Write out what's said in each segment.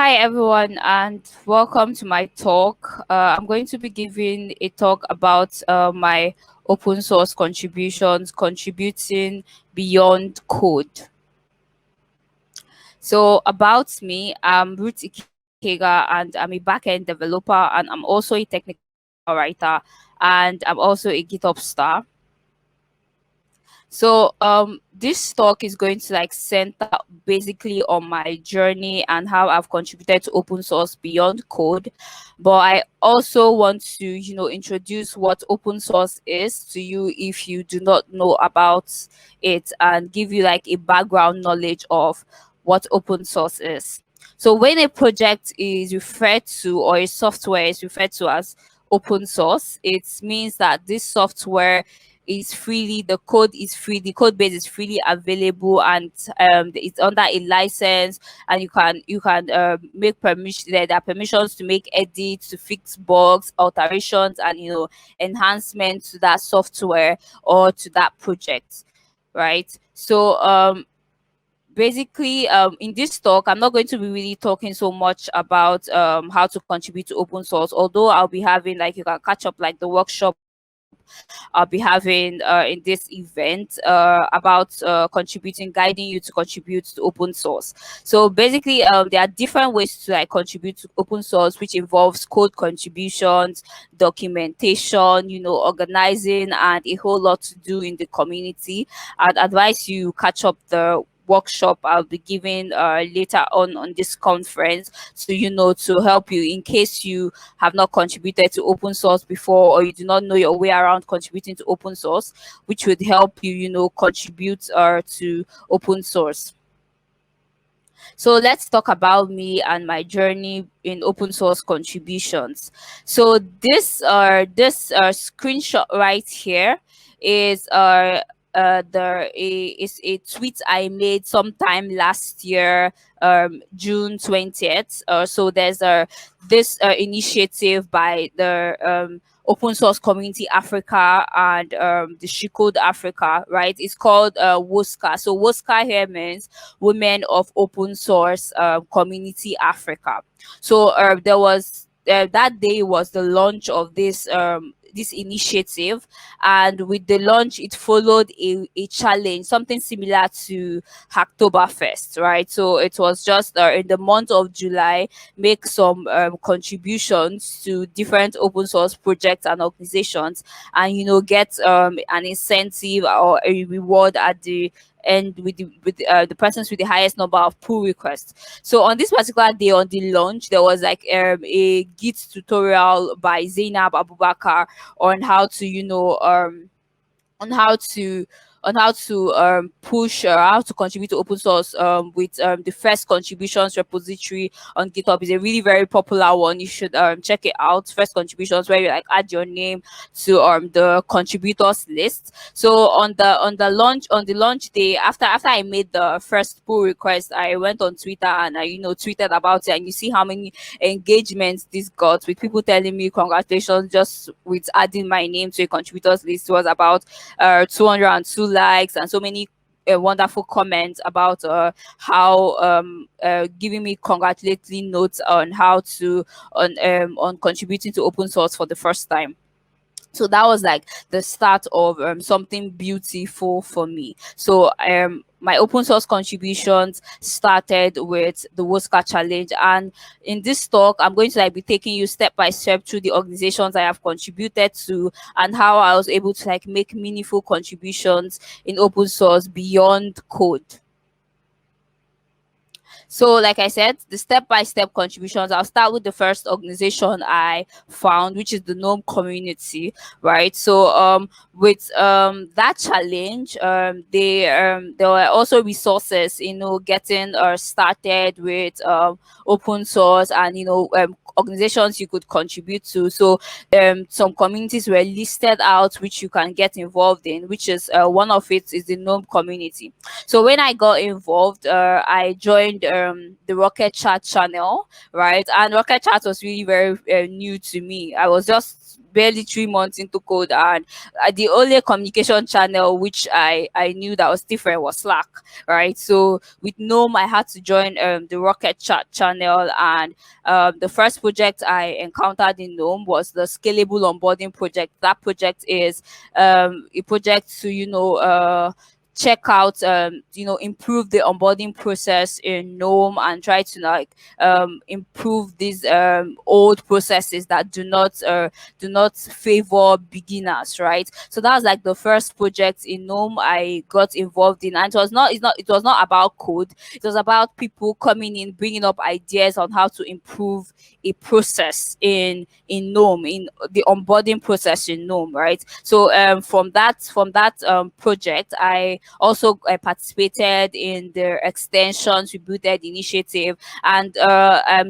Hi, everyone, and welcome to my talk. I'm going to be giving a talk about my open source contributions, contributing beyond code. So, about me, I'm Ruth Ikega, and I'm a backend developer, and I'm also a technical writer, and I'm also a GitHub Star. So this talk is going to center basically on my journey and how I've contributed to open source beyond code. But I also want to, introduce what open source is to you if you do not know about it, and give you like a background knowledge of what open source is. So when a project is referred to, or a software is referred to as open source, it means that this software is freely, the code is free, the code base is freely available, and it's under a license, and you can make permission, there are permissions to make edits, to fix bugs, alterations, and enhancements to that software or to that project, right? So basically, in this talk, I'm not going to be really talking so much about how to contribute to open source, although I'll be having, like, you can catch up like the workshop I'll be having in this event about contributing, guiding you to contribute to open source. So basically, there are different ways to like contribute to open source, which involves code contributions, documentation, organizing, and a whole lot to do in the community. I'd advise you catch up the workshop I'll be giving later on this conference, so to help you in case you have not contributed to open source before, or you do not know your way around contributing to open source, which would help you contribute to open source. So let's talk about me and my journey in open source contributions. So this screenshot right here is is a tweet I made sometime last year, June 20th. So there's this initiative by the Open Source Community Africa and the She Code Africa, right? It's called WOSCA. So WOSCA here means Women of Open Source Community Africa. So there was that day was the launch of this initiative, and with the launch it followed a challenge, something similar to Hacktoberfest, right? So it was just in the month of July, make some contributions to different open source projects and organizations, and get an incentive or a reward at the end with the persons with the highest number of pull requests. So on this particular day, on the launch, there was like a Git tutorial by Zainab Abubakar on how to on how to push, how to contribute to open source with the First Contributions repository on GitHub. Is a really very popular one. You should check it out. First Contributions, where you like add your name to the contributors list. So on the launch day, after I made the first pull request, I went on Twitter and I tweeted about it, and you see how many engagements this got, with people telling me congratulations just with adding my name to a contributors list. It was about 202 likes and so many wonderful comments about how giving me congratulatory notes on how to on contributing to open source for the first time. So that was like the start of something beautiful for me. So my open source contributions started with the WOSCA challenge, and in this talk I'm going to be taking you step by step through the organizations I have contributed to, and how I was able to make meaningful contributions in open source beyond code. So, like I said, the step-by-step contributions, I'll start with the first organization I found, which is the GNOME community, right? So, with that challenge, there were also resources, getting started with open source, and organizations you could contribute to. So, some communities were listed out which you can get involved in, which is one of it is the GNOME community. So when I got involved, I joined the Rocket Chat channel, right? And Rocket Chat was really very new to me. I was just barely 3 months into code, and the only communication channel which I knew that was different was Slack, right? So with Gnome, I had to join the Rocket Chat channel, and the first project I encountered in Gnome was the Scalable Onboarding project. That project is a project to check out improve the onboarding process in Gnome, and try to like improve these old processes that do not favor beginners, right? So that was like the first project in Gnome I got involved in, and it was not about code. It was about people coming in, bringing up ideas on how to improve a process in Gnome, in the onboarding process in Gnome, right? So from that project, I also participated in the extensions rebooted initiative, and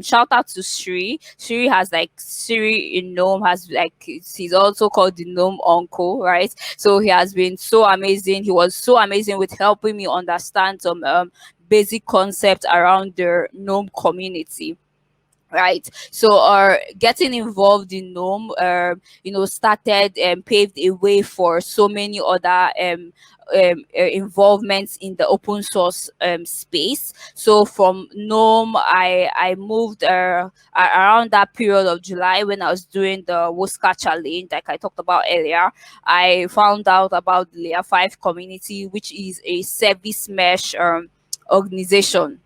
shout out to Sri. Sri has like Siri in Gnome has like he's also called the Gnome uncle, right? So he has been so amazing. He was so amazing with helping me understand some basic concepts around the Gnome community, right? So getting involved in Gnome started and paved a way for so many other involvements in the open source space. So from Gnome, I moved around that period of July, when I was doing the Whisker challenge like I talked about earlier. I found out about the Layer 5 community, which is a service mesh organization.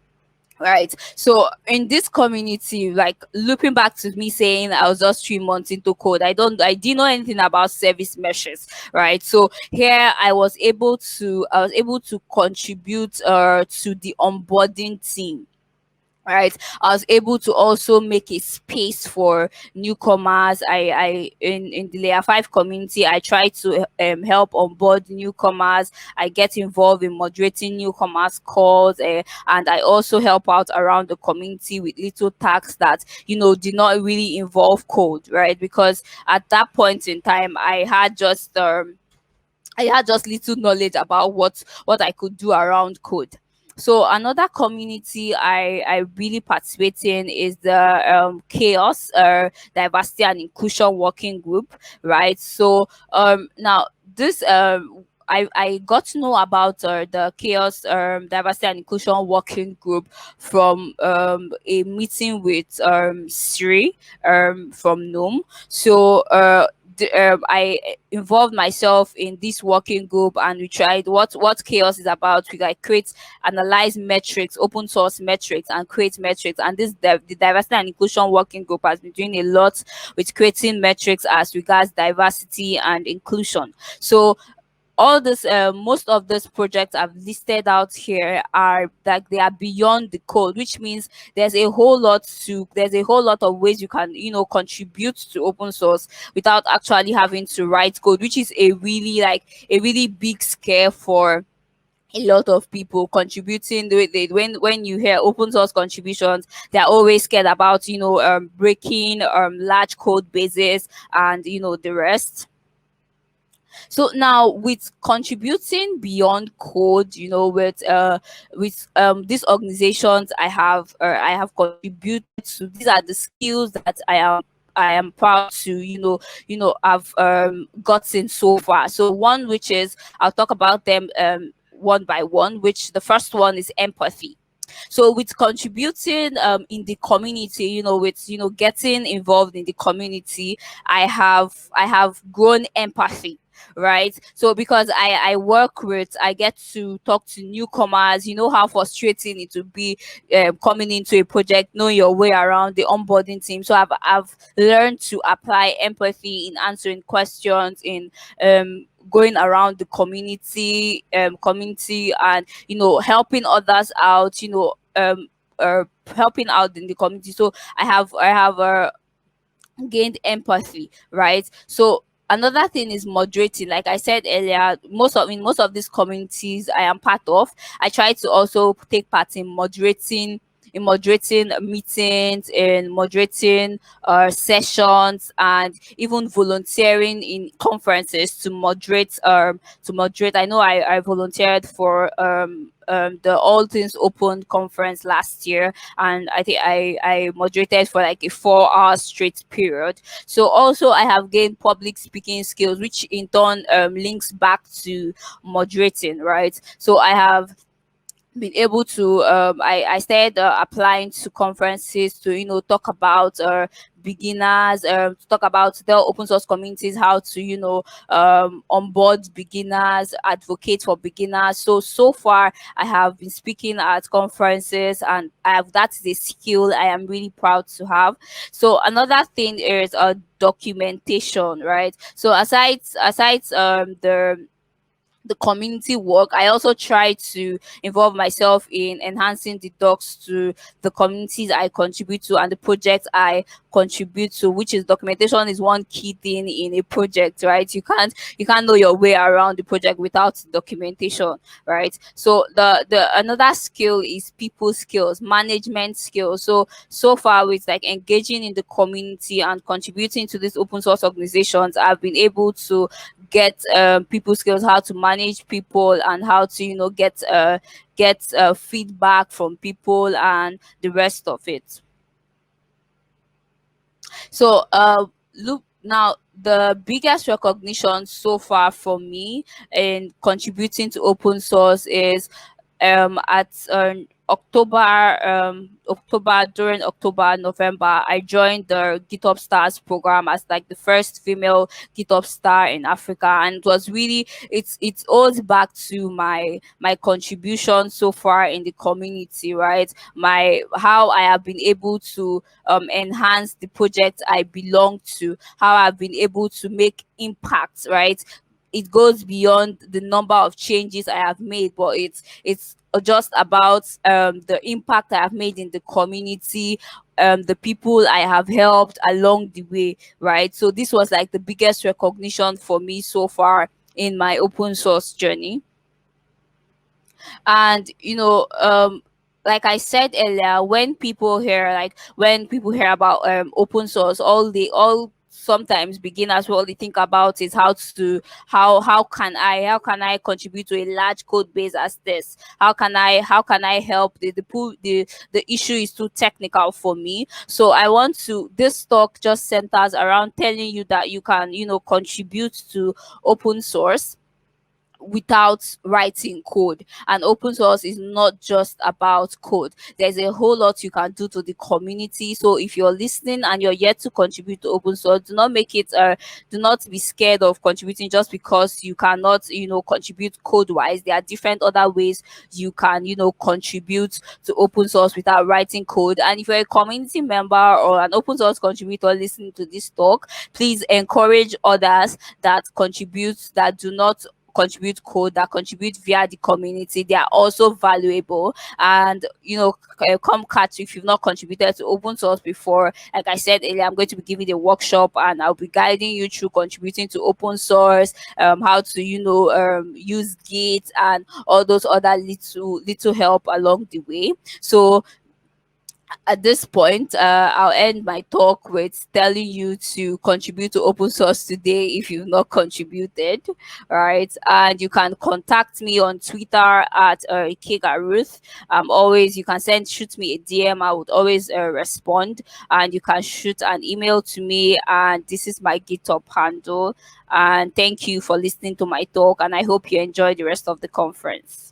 Right. So in this community, like looping back to me saying I was just 3 months into code, I didn't know anything about service meshes, right? So here I was able to contribute to the onboarding team. Right, I was able to also make a space for newcomers. In the Layer 5 community, I try to help onboard newcomers. I get involved in moderating newcomers calls, and I also help out around the community with little tasks that did not really involve code, right? Because at that point in time, I had just little knowledge about what I could do around code. So another community I really participate in is the chaos diversity and inclusion working group, right? So now this I got to know about the chaos diversity and inclusion working group from a meeting with Sri from Gnome. So I involved myself in this working group, and we tried what chaos is about. We like analyze metrics, open source metrics, and create metrics. And the diversity and inclusion working group has been doing a lot with creating metrics as regards diversity and inclusion. So all this most of these projects I've listed out here are like they are beyond the code, which means there's a whole lot of ways you can contribute to open source without actually having to write code, which is a really big scare for a lot of people contributing. When you hear open source contributions, they're always scared about breaking large code bases and the rest. So now with contributing beyond code, with these organizations I have contributed to, these are the skills that I am proud to have gotten so far. So one, which is, I'll talk about them one by one, which the first one is empathy. So with contributing in the community, with getting involved in the community, I have grown empathy, right? So because I get to talk to newcomers. You know how frustrating it would be coming into a project, knowing your way around the onboarding team. So I've learned to apply empathy in answering questions, in going around the community, and helping others out, helping out in the community. So I have gained empathy, right? So another thing is moderating. Like I said earlier, most of these communities I am part of, I try to also take part in moderating meetings, in moderating sessions, and even volunteering in conferences to moderate. I know I volunteered for the All Things Open conference last year, and I think I moderated for like a 4 hour straight period. So also I have gained public speaking skills, which in turn links back to moderating, right? So I have been able to I started applying to conferences to talk about beginners, to talk about the open source communities, how to onboard beginners, advocate for beginners. So far I have been speaking at conferences, and that is a skill I am really proud to have. So another thing is documentation, right? So aside the community work, I also try to involve myself in enhancing the docs to the communities I contribute to and the projects I contribute to, which is documentation is one key thing in a project, right? You can't know your way around the project without documentation, right? So the another skill is people skills, management skills. So far with like engaging in the community and contributing to these open source organizations, I've been able to get people skills, how to manage people and how to get feedback from people and the rest of it. So look now, the biggest recognition so far for me in contributing to open source is at October, during October, November, I joined the GitHub Stars program as like the first female GitHub Star in Africa, and it was really it owes back to my contribution so far in the community, right? My how I have been able to enhance the project I belong to, how I've been able to make impact, right? It goes beyond the number of changes I have made, but it's just about the impact I have made in the community, the people I have helped along the way, right? So this was like the biggest recognition for me so far in my open source journey. And like I said earlier, when people hear about open source, all sometimes beginners what they think about is how can I contribute to a large code base as this, how can I help the issue is too technical for me. So I want to this talk just centers around telling you that you can contribute to open source without writing code. And open source is not just about code. There's a whole lot you can do to the community. So if you're listening and you're yet to contribute to open source, do not be scared of contributing just because you cannot contribute code wise. There are different other ways you can contribute to open source without writing code. And if you're a community member or an open source contributor listening to this talk, please encourage others that do not contribute code, that contribute via the community. They are also valuable. And come catch, if you've not contributed to open source before, like I said earlier, I'm going to be giving a workshop and I'll be guiding you through contributing to open source, how to use Git and all those other little help along the way. So at this point, I'll end my talk with telling you to contribute to open source today if you've not contributed, right? And you can contact me on Twitter at Ikega Ruth. Always you can shoot me a DM. I would always respond, and you can shoot an email to me. And this is my GitHub handle. And thank you for listening to my talk. And I hope you enjoy the rest of the conference.